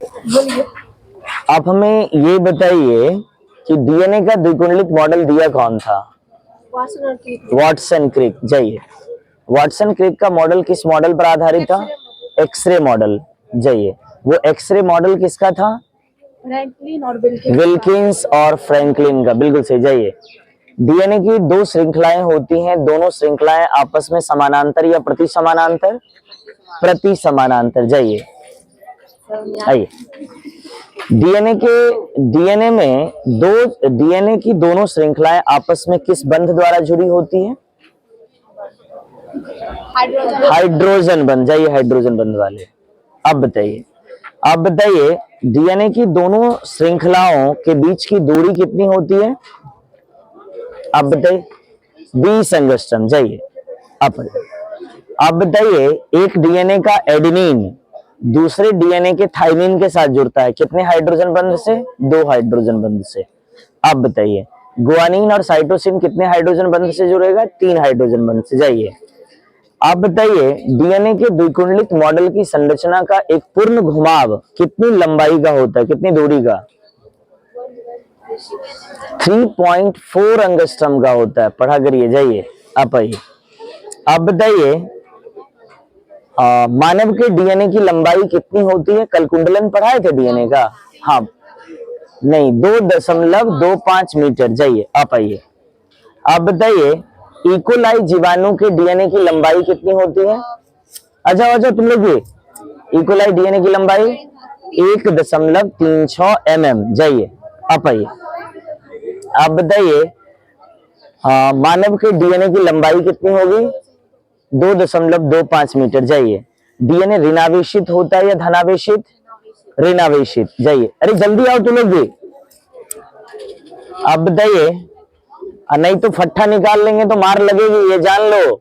बोलिए। आप हमें ये बताइए कि डीएनए का द्विकुंडलित मॉडल दिया कौन था? वासन और क्रिक। Watson Crick. जाइए, वाटसन क्रिक का मॉडल किस मॉडल पर आधारित था? X ray model. जाइए, वो एक्सरे मॉडल किसका था? फ्रैंकलिन और विल्किंस। विल्किंस और फ्रैंकलिन का, बिल्कुल सही। जाइए, डीएनए की दो श्रृंखलाएं होती हैं, दोनों श्रृंखलाएं आपस में समानांतर या प्रति समानांतर? प्रति समानांतर। जाइए, आइए, डीएनए की दोनों श्रृंखलाएं आपस में किस बंध द्वारा जुड़ी होती है? हाइड्रोजन बंध। जाइए, हाइड्रोजन बंध वाले। अब बताइए डीएनए की दोनों श्रृंखलाओं के बीच की दूरी कितनी होती है? आप बताइए। 20 एंगस्ट्रम। जाइए, अब बताइए एक डीएनए का एडेनिन दूसरे डीएनए के थाइमिन के साथ जुड़ता है कितने हाइड्रोजन बंध से? 2 हाइड्रोजन बंध से। अब बताइए गुआनिन और साइटोसिन कितने हाइड्रोजन बंध से जुड़ेगा? 3 हाइड्रोजन बंध से। जाइए, आप बताइए डीएनए के द्विकुंडलित मॉडल की संरचना का एक पूर्ण घुमाव कितनी लंबाई का होता है, कितनी दूरी का? 3.4 एंगस्ट्रम का होता है। पढ़ा करिए। जाइए, आप आइए। अब बताइए मानव के डीएनए की लंबाई कितनी होती है? कल कुंडलन पढ़ाए थे डीएनए का। हाँ, नहीं, 2.25 मीटर। जाइए, आप आइए। आप बताइए इकोलाई जीवाणु के डीएनए की लंबाई कितनी होती है? अच्छा तुम लोग ये इकोलाई डीएनए की लंबाई 1.36 mm। जाइए, आप आइए। आप बताइए मानव के डीएनए की लंबाई कितनी होगी? 2.25 मीटर। जाइए, डीएनए ऋणावेशित होता है या धनावेशित? ऋणावेशित। जाइए, अरे जल्दी आओ तुम लोग भी। आप बताइए, नहीं तो फट्टा निकाल लेंगे तो मार लगेगी, ये जान लो।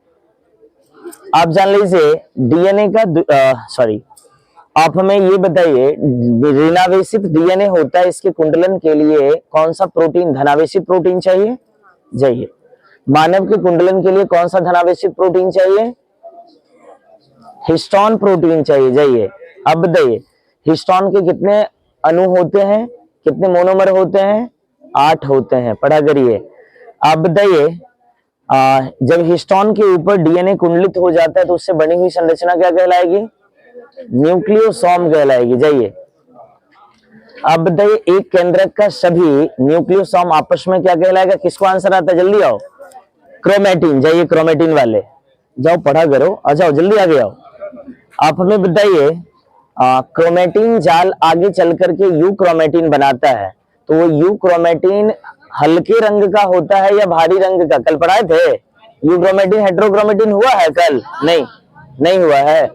आप जान लीजिए डीएनए का सॉरी, आप हमें ये बताइए ऋणावेशित डीएनए होता है, इसके कुंडलन के लिए कौन सा प्रोटीन, धनावेशित प्रोटीन चाहिए? जाइए, मानव के कुंडलन के लिए कौन सा धनावेशित प्रोटीन चाहिए? हिस्टोन प्रोटीन चाहिए। जाइए, अब बताइए हिस्टोन के कितने अणु होते हैं, कितने मोनोमर होते हैं? 8 होते हैं। पढ़ा करिए। आप बताइए जब हिस्टोन के ऊपर डीएनए कुंडलित हो जाता है तो उससे बनी हुई संरचना क्या कहलाएगी? न्यूक्लियोसोम कहलाएगी। जाइए, अब बताइए एक केंद्रक का सभी न्यूक्लियोसोम आपस में क्या कहलाएगा? किसको आंसर आता है? जल्दी आओ। क्रोमेटिन। जाइए, क्रोमेटिन वाले जाओ, पढ़ा करो। आ जाओ, जल्दी आगे आओ। आप हमें बताइए क्रोमेटिन जाल आगे चल करके यू क्रोमेटिन बनाता है, तो वो यू क्रोमेटिन हल्के रंग का होता है या भारी रंग का? कल पढ़ाए थे यू क्रोमेटिन हेट्रोक्रोमेटिन हुआ है कल? नहीं हुआ है।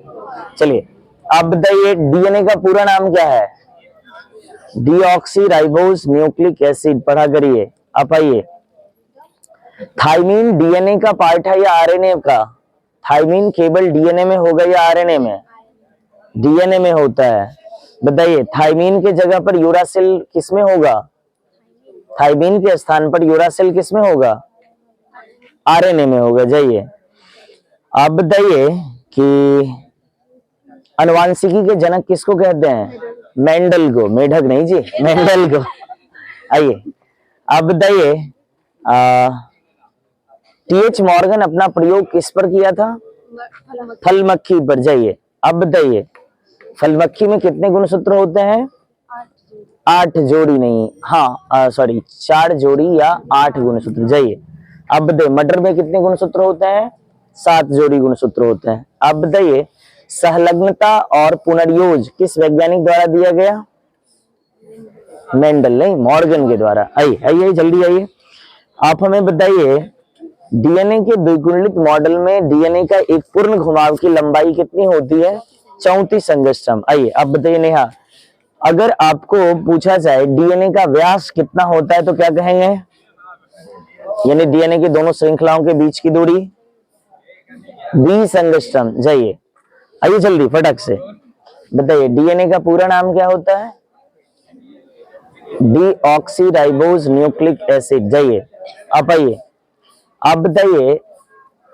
चलिए, आप बताइए डीएनए का पूरा नाम क्या है? Deoxy ribose nucleic acid. पढ़ा करिए। आप आइए। थाइमीन डीएनए का पार्ट है या आरएनए का? थाइमीन केवल डीएनए में होगा या आरएनए में? डीएनए में होता है। बताइए थाइमीन के जगह पर यूरासिल किसमें होगा? थाइमीन के स्थान पर यूरासिल किसमें होगा? आरएनए में होगा। जाइए, आप बताइए कि आनुवांशिकी के जनक किसको कहते हैं? मेंडल को। मेढक नहीं जी, मेंडल को। आइए, आप बताइए टीएच मॉर्गन अपना प्रयोग किस पर किया था? फल मक्खी पर। जाइए, अब बताइए फल मक्खी में कितने गुणसूत्र होते हैं? 8 जोड़ी। नहीं, हाँ सॉरी 4 जोड़ी या 8 गुणसूत्र। जाइए, अब बताइए मटर में कितने गुणसूत्र होते हैं? 7 जोड़ी गुणसूत्र होते हैं। अब बताइए सहलग्नता और पुनर्योज किस वैज्ञानिक द्वारा दिया गया? मेंडल नहीं, मॉर्गन के द्वारा। आइए जल्दी आइए। आप हमें बताइए डीएनए के द्विकुंडलित मॉडल में डीएनए का एक पूर्ण घुमाव की लंबाई कितनी होती है? 34 एंगस्ट्रम। आइए, अब बताइए नेहा, अगर आपको पूछा जाए डीएनए का व्यास कितना होता है तो क्या कहेंगे? यानी डीएनए की दोनों श्रृंखलाओं के बीच की दूरी 20 एंगस्ट्रम। जाइए, आइए जल्दी फटक से बताइए डीएनए का पूरा नाम क्या होता है? Deoxy ribose nucleic acid. जाइए, आप आइए। आप बताइए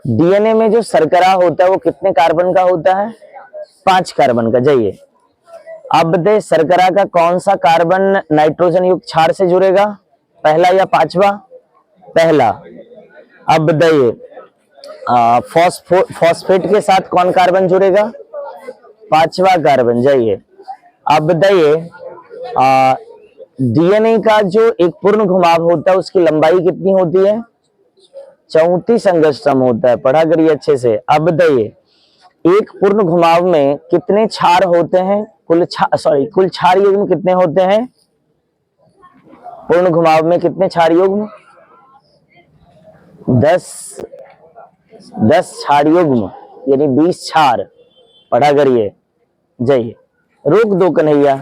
डीएनए में जो शर्करा होता है वो कितने कार्बन का होता है? 5 कार्बन का। जाइए, अब शर्करा का कौन सा कार्बन नाइट्रोजन युक्त क्षार से जुड़ेगा, पहला या पांचवा? पहला। अब बताइए फॉस्फेट के साथ कौन कार्बन जुड़ेगा, पांचवा कार्बन। जाइए अब बताइए डीएनए का जो एक पूर्ण घुमाव होता है उसकी लंबाई कितनी होती है, 34 अंगस्ट्रम होता है। पढ़ा करिए अच्छे से। अब बताइए एक पूर्ण घुमाव में कितने क्षार होते हैं, कुल क्षार युग्म कितने होते हैं, पूर्ण घुमाव में कितने क्षार युग्म? 10 क्षार युग्म यानी 20 क्षार। पढ़ा करिए। जाइए रोक दो कन्हैया।